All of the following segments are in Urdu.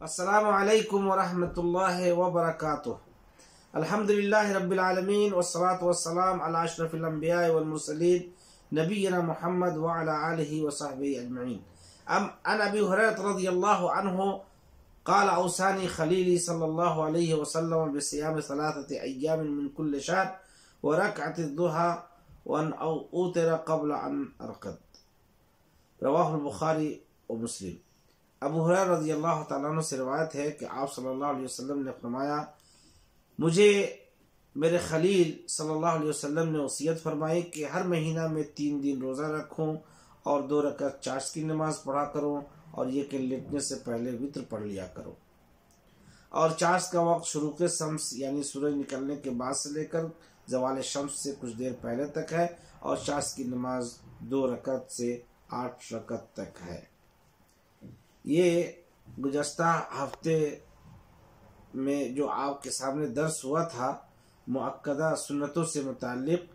السلام علیکم ورحمۃ اللہ وبرکاتہ۔ الحمدللہ رب العالمین والصلاة والسلام علی اشرف الانبیاء والمرسلین نبینا محمد وعلی آلہ وصحبہ اجمعین۔ عن ابی ہریرہ رضی اللہ عنہ قال اوصانی خلیلی صلی اللہ علیہ وسلم بصیام ثلاثة ایام من کل شہر ورکعۃ الضحی وان اوتر قبل ان ارقد، رواہ البخاری و مسلم۔ ابو ہریرہ رضی اللہ تعالیٰ عنہ سے روایت ہے کہ آپ صلی اللہ علیہ وسلم نے فرمایا، مجھے میرے خلیل صلی اللہ علیہ وسلم نے وصیت فرمائی کہ ہر مہینہ میں 3 دن روزہ رکھوں اور 2 رکعت چاشت کی نماز پڑھا کروں، اور یہ کہ لیٹنے سے پہلے وتر پڑھ لیا کرو۔ اور چاشت کا وقت شروق شمس یعنی سورج نکلنے کے بعد سے لے کر زوال شمس سے کچھ دیر پہلے تک ہے، اور چاشت کی نماز 2 رکعت سے 8 رکعت تک ہے۔ یہ گزشتہ ہفتے میں جو آپ کے سامنے درس ہوا تھا مؤکدہ سنتوں سے متعلق،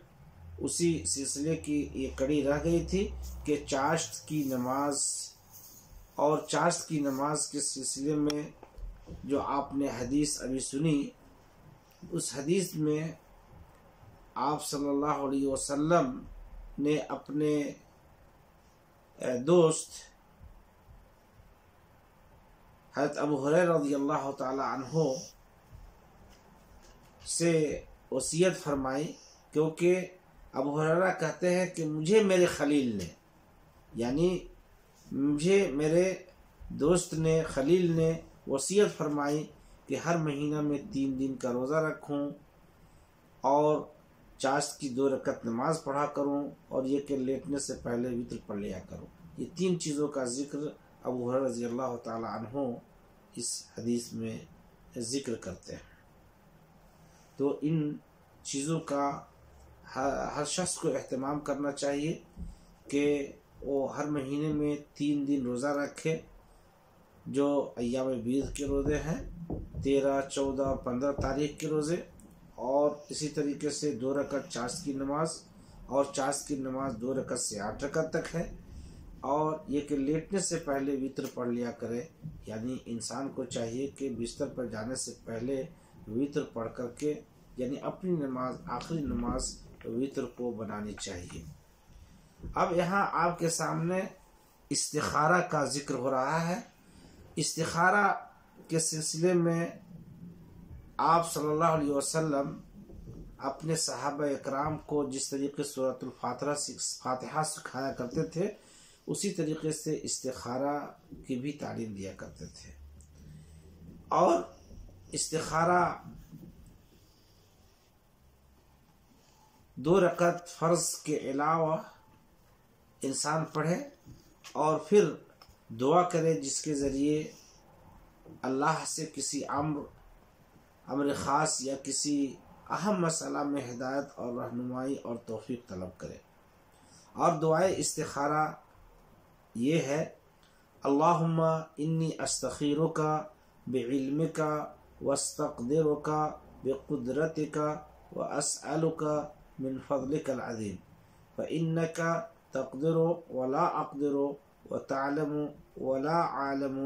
اسی سلسلے کی یہ کڑی رہ گئی تھی کہ چاشت کی نماز اور چاشت کی نماز کے سلسلے میں جو آپ نے حدیث ابھی سنی، اس حدیث میں آپ صلی اللہ علیہ وسلم نے اپنے دوست حضرت ابو ہریرہ رضی اللہ تعالی عنہ سے وصیت فرمائی، کیونکہ ابو ہریرہ کہتے ہیں کہ مجھے میرے خلیل نے، یعنی مجھے میرے دوست نے، خلیل نے وصیت فرمائی کہ ہر مہینہ میں 3 دن کا روزہ رکھوں اور چاشت کی 2 رکعت نماز پڑھا کروں، اور یہ کہ لیٹنے سے پہلے وتر پڑھ لیا کروں۔ یہ 3 چیزوں کا ذکر ابو ہریرہ رضی اللہ تعالی عنہ اس حدیث میں ذکر کرتے ہیں۔ تو ان چیزوں کا ہر شخص کو اہتمام کرنا چاہیے کہ وہ ہر مہینے میں 3 دن روزہ رکھے، جو ایام بیض کے روزے ہیں، 13، 14 اور 15 تاریخ کے روزے، اور اسی طریقے سے 2 رکعت چاشت کی نماز، اور چاشت کی نماز 2 رکعت سے 8 رکعت تک ہے، اور یہ کہ لیٹنے سے پہلے وتر پڑھ لیا کرے، یعنی انسان کو چاہیے کہ بستر پر جانے سے پہلے وتر پڑھ کر کے، یعنی اپنی نماز، آخری نماز وتر کو بنانی چاہیے۔ اب یہاں آپ کے سامنے استخارہ کا ذکر ہو رہا ہے۔ استخارہ کے سلسلے میں آپ صلی اللہ علیہ وسلم اپنے صحابہ اکرام کو جس طریقے سورۃ الفاتحہ سکھایا کرتے تھے، اسی طریقے سے استخارہ کی بھی تعلیم دیا کرتے تھے۔ اور استخارہ 2 رکعت فرض کے علاوہ انسان پڑھے اور پھر دعا کرے، جس کے ذریعے اللہ سے کسی امر خاص یا کسی اہم مسئلہ میں ہدایت اور رہنمائی اور توفیق طلب کرے۔ اور دعائے استخارہ یہ ہے، اللہم انی استخیرک بعلمک واستقدرک بقدرتک واسألک من فضلک العظیم فإنک تقدر ولا اقدر وتعلم ولا اعلم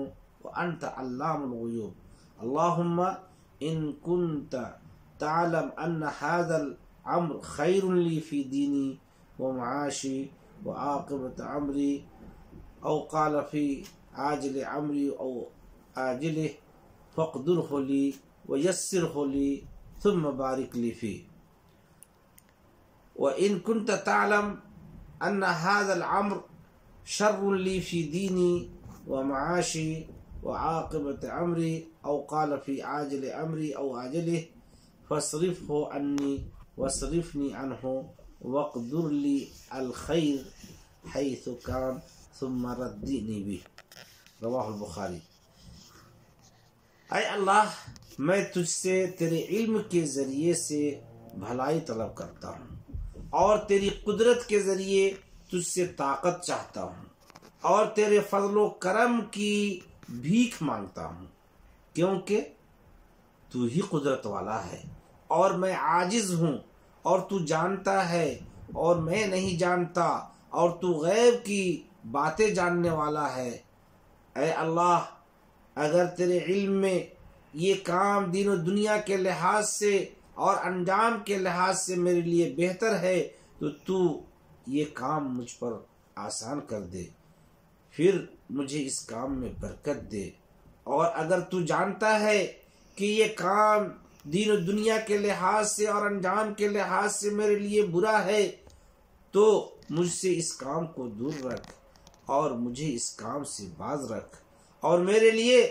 وانت علام الغیوب اللہم ان کنت تعلم ان هذا الامر خیر لی فی دینی ومعاشی وعاقبت امری او قال فی عاجل عمری او آجلہ فاقدرہ لی ویسرہ لی ثم بارک لی فی وإن كنت تعلم أن هذا الأمر شر لي في ديني ومعاشي وعاقبة أمري أو قال في عاجل أمري أو آجله فاصرفه عني واصرفني عنه واقدر لي الخير حيث كان ثم ردني به، رواہ البخاری۔ اے اللہ، میں تجھ سے تیرے علم کے ذریعے سے بھلائی طلب کرتا ہوں، اور تیری قدرت کے ذریعے تجھ سے طاقت چاہتا ہوں، اور تیرے فضل و کرم کی بھیک مانگتا ہوں، کیونکہ تو ہی قدرت والا ہے اور میں عاجز ہوں، اور تو جانتا ہے اور میں نہیں جانتا، اور تو غیب کی باتیں جاننے والا ہے۔ اے اللہ، اگر تیرے علم میں یہ کام دین و دنیا کے لحاظ سے اور انجام کے لحاظ سے میرے لیے بہتر ہے تو تو یہ کام مجھ پر آسان کر دے، پھر مجھے اس کام میں برکت دے۔ اور اگر تو جانتا ہے کہ یہ کام دین و دنیا کے لحاظ سے اور انجام کے لحاظ سے میرے لیے برا ہے تو مجھ سے اس کام کو دور رکھ اور مجھے اس کام سے باز رکھ، اور میرے لیے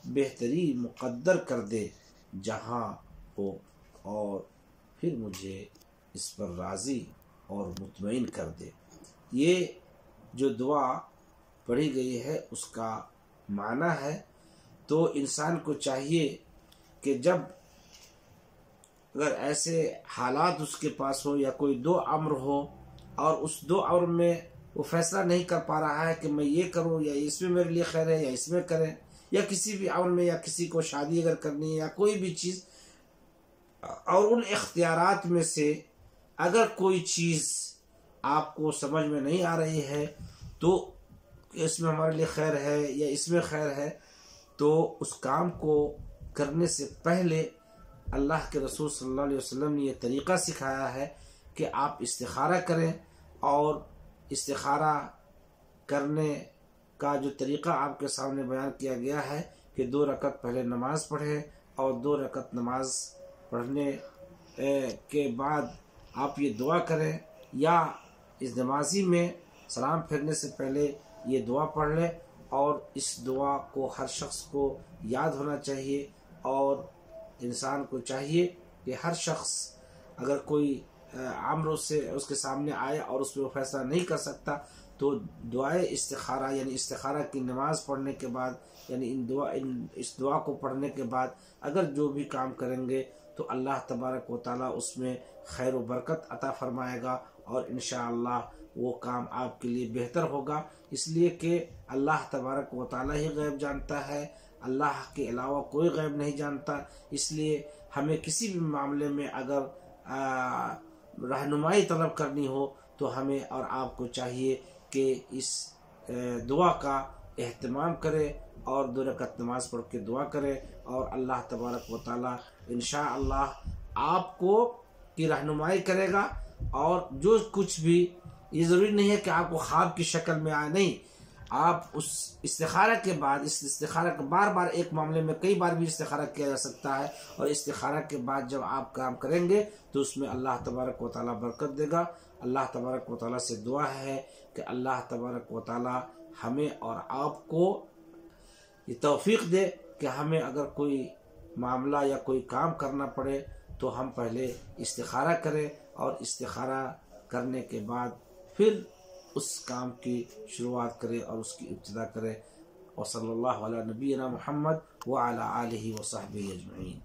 بہتری مقدر کر دے جہاں ہو، اور پھر مجھے اس پر راضی اور مطمئن کر دے۔ یہ جو دعا پڑھی گئی ہے اس کا معنی ہے۔ تو انسان کو چاہیے کہ جب اگر ایسے حالات اس کے پاس ہو یا کوئی دو امر ہو اور اس دو امر میں وہ فیصلہ نہیں کر پا رہا ہے کہ میں یہ کروں یا اس میں میرے لیے خیر ہے یا اس میں کریں، یا کسی بھی امر میں، یا کسی کو شادی اگر کرنی ہے یا کوئی بھی چیز، اور ان اختیارات میں سے اگر کوئی چیز آپ کو سمجھ میں نہیں آ رہی ہے تو اس میں ہمارے لیے خیر ہے یا اس میں خیر ہے، تو اس کام کو کرنے سے پہلے اللہ کے رسول صلی اللہ علیہ وسلم نے یہ طریقہ سکھایا ہے کہ آپ استخارہ کریں، اور استخارہ کرنے کا جو طریقہ آپ کے سامنے بیان کیا گیا ہے کہ 2 رکعت پہلے نماز پڑھیں، اور 2 رکعت نماز پڑھنے کے بعد آپ یہ دعا کریں، یا اس نمازی میں سلام پھیرنے سے پہلے یہ دعا پڑھ لیں، اور اس دعا کو ہر شخص کو یاد ہونا چاہیے۔ اور انسان کو چاہیے کہ ہر شخص اگر کوئی امر سے اس کے سامنے آئے اور اس پہ وہ فیصلہ نہیں کر سکتا تو دعائے استخارہ یعنی استخارہ کی نماز پڑھنے کے بعد، یعنی اس دعا کو پڑھنے کے بعد اگر جو بھی کام کریں گے تو اللہ تبارک و تعالیٰ اس میں خیر و برکت عطا فرمائے گا، اور انشاءاللہ وہ کام آپ کے لیے بہتر ہوگا، اس لیے کہ اللہ تبارک و تعالیٰ ہی غیب جانتا ہے، اللہ کے علاوہ کوئی غیب نہیں جانتا۔ اس لیے ہمیں کسی بھی معاملے میں اگر رہنمائی طلب کرنی ہو تو ہمیں اور آپ کو چاہیے کہ اس دعا کا اہتمام کرے اور 2 رکعت نماز پڑھ کے دعا کرے، اور اللہ تبارک و تعالیٰ انشاءاللہ آپ کو کی رہنمائی کرے گا۔ اور جو کچھ بھی، یہ ضروری نہیں ہے کہ آپ کو خواب کی شکل میں آئے، نہیں، آپ اس استخارہ کے بعد، اس استخارہ کے بار بار ایک معاملے میں کئی بار بھی استخارہ کیا جا سکتا ہے، اور استخارہ کے بعد جب آپ کام کریں گے تو اس میں اللہ تبارک و تعالیٰ برکت دے گا۔ اللہ تبارک و تعالیٰ سے دعا ہے کہ اللہ تبارک و تعالیٰ ہمیں اور آپ کو یہ توفیق دے کہ ہمیں اگر کوئی معاملہ یا کوئی کام کرنا پڑے تو ہم پہلے استخارہ کریں، اور استخارہ کرنے کے بعد پھر اس کام کی شروعات کرے اور اس کی ابتدا کرے۔ وصلی اللہ علی نبینا محمد وعلی آلہ وصحبہ اجمعین۔